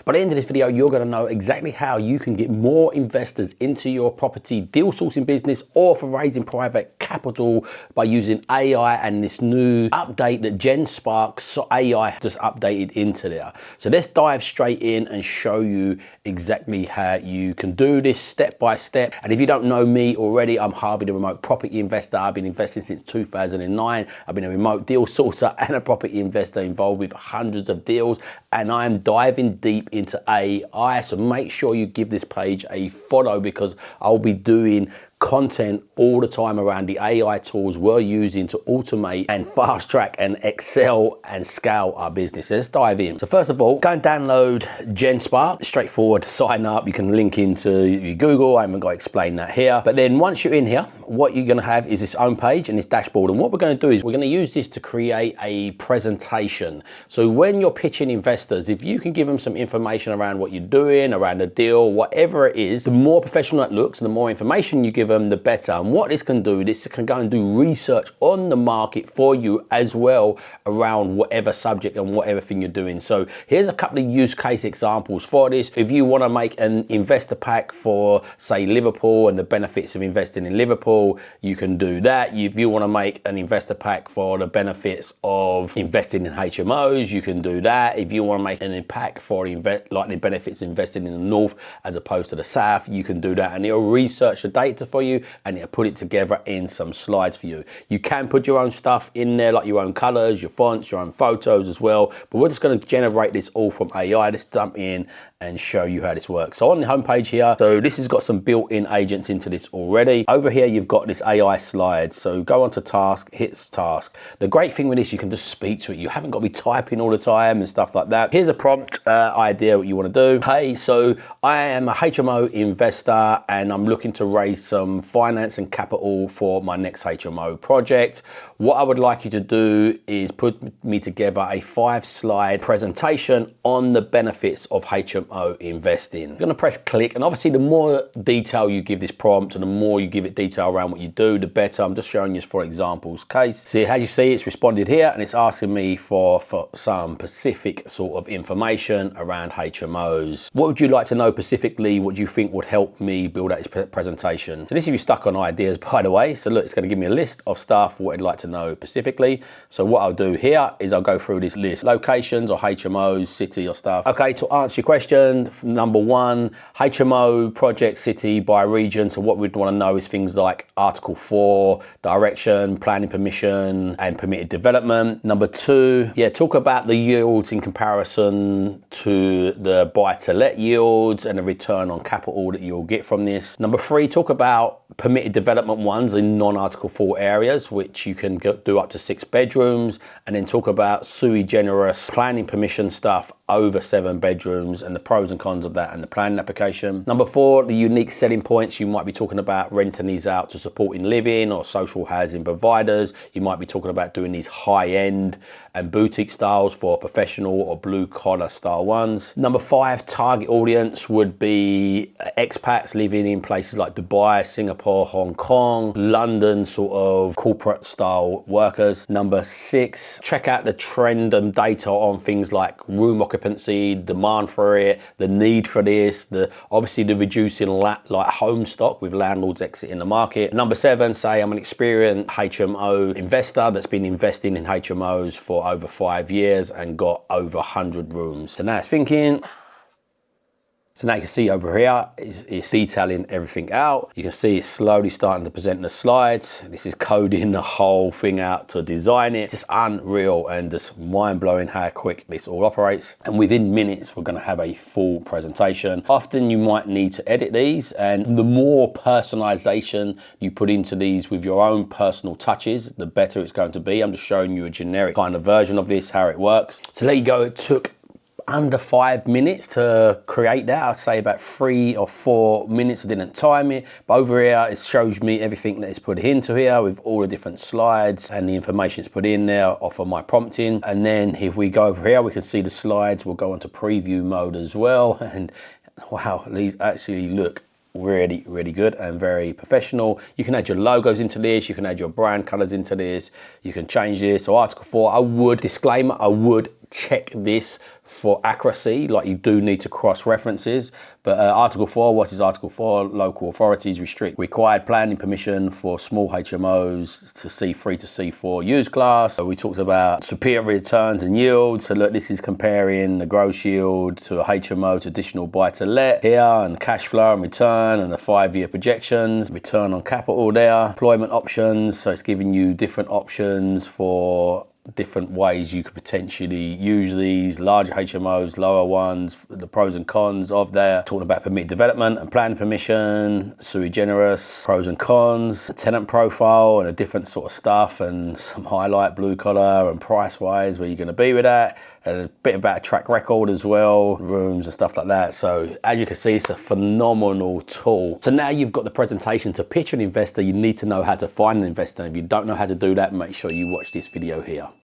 By the end of this video, you're going to know exactly how you can get more investors into your property deal sourcing business or for raising private capital by using AI and this new update that GenSpark AI just updated into there. So let's dive straight in and show you exactly how you can do this step by step. And if you don't know me already, I'm Harvey, the remote property investor. I've been investing since 2009. I've been a remote deal sourcer and a property investor involved with hundreds of deals, and I'm diving deep into AI. So make sure you give this page a follow because I'll be doing content all the time around the AI tools we're using to automate and fast track and excel and scale our business. Let's dive in. So first of all, go and download GenSpark. Straightforward, sign up. You can link into your Google. I haven't got to explain that here. But then once you're in here, what you're going to have is this home page and this dashboard. And what we're going to do is we're going to use this to create a presentation. So when you're pitching investors, if you can give them some information around what you're doing, around the deal, whatever it is, the more professional it looks and the more information you give them, the better. And what this can do, this can go and do research on the market for you as well around whatever subject and whatever thing you're doing. So here's a couple of use case examples for this. If you want to make an investor pack for, say, Liverpool and the benefits of investing in Liverpool, you can do that. If you want to make an investor pack for the benefits of investing in HMOs, you can do that. If you want to make an pack for like the benefits of investing in the north as opposed to the south, you can do that. And it'll research the data for you and it'll put it together in some slides for you. You can put your own stuff in there, like your own colors, your fonts, your own photos as well. But we're just going to generate this all from AI. Let's jump in and show you how this works. So on the homepage here, so this has got some built-in agents into this already. Over here, you've got this AI slide. So go onto task, hits task. The great thing with this, you can just speak to it. You haven't got to be typing all the time and stuff like that. Here's a prompt idea what you want to do. Hey, so I am a HMO investor and I'm looking to raise some finance and capital for my next HMO project. What I would like you to do is put me together a 5-slide presentation on the benefits of HMO investing. I'm going to press click, and obviously the more detail you give this prompt and the more you give it detail around what you do, the better. I'm just showing you for examples case. See, as you see, it's responded here and it's asking me for some specific sort of information around HMOs. What would you like to know specifically? What do you think would help me build out this presentation? So this, if you're stuck on ideas, by the way. So look, it's going to give me a list of stuff what I'd like to know specifically. So what I'll do here is I'll go through this list, locations or HMOs, city or stuff. Okay, to answer your question, number 1, HMO project city by region. So what we'd want to know is things like Article 4, direction, planning permission and permitted development. Number 2, talk about the yields in comparison to the buy to let yields and the return on capital that you'll get from this. Number 3, talk about permitted development ones in non-Article 4 areas, which you can do up to 6 bedrooms, and then talk about sui generis planning permission stuff over 7 bedrooms and the pros and cons of that and the planning application. Number 4, the unique selling points. You might be talking about renting these out to supporting living or social housing providers. You might be talking about doing these high-end and boutique styles for professional or blue collar style ones. Number 5, target audience would be expats living in places like Dubai, Singapore, Hong Kong, London, sort of corporate style workers. Number 6, check out the trend and data on things like room occupancy, demand for it, the need for this, obviously the reducing like home stock with landlords exiting the market. Number 7, say I'm an experienced HMO investor that's been investing in HMOs for over 5 years and got over 100 rooms. So now it's thinking. So now you can see over here, it's detailing everything out. You can see it's slowly starting to present the slides. This is coding the whole thing out to design it. It's just unreal and just mind-blowing how quick this all operates. And within minutes, we're gonna have a full presentation. Often you might need to edit these, and the more personalization you put into these with your own personal touches, the better it's going to be. I'm just showing you a generic kind of version of this, how it works. So there you go, it took under 5 minutes to create that. I'd say about 3 or 4 minutes. I didn't time it, but over here it shows me everything that is put into here with all the different slides and the information it's put in there off of my prompting. And then if we go over here, we can see the slides. We'll go into preview mode as well, and wow, these actually look really good and very professional. You can add your logos into this, you can add your brand colors into this, you can change this. So Article 4, disclaimer, I would check this for accuracy, like you do need to cross references. But Article 4, what is Article 4? Local authorities restrict required planning permission for small HMOs to C3 to C4 use class. So we talked about superior returns and yields. So look, this is comparing the gross yield to a HMO traditional buy to let here, and cash flow and return, and the 5-year projections, return on capital there, employment options. So it's giving you different options for different ways you could potentially use these, larger HMOs, lower ones, the pros and cons of there. Talking about permitted development and planning permission, sui generis, pros and cons, the tenant profile and a different sort of stuff, and some highlight blue collar and price wise where you're going to be with that, and a bit about a track record as well, rooms and stuff like that. So as you can see, it's a phenomenal tool. So now you've got the presentation to pitch an investor. You need to know how to find an investor. If you don't know how to do that, make sure you watch this video here.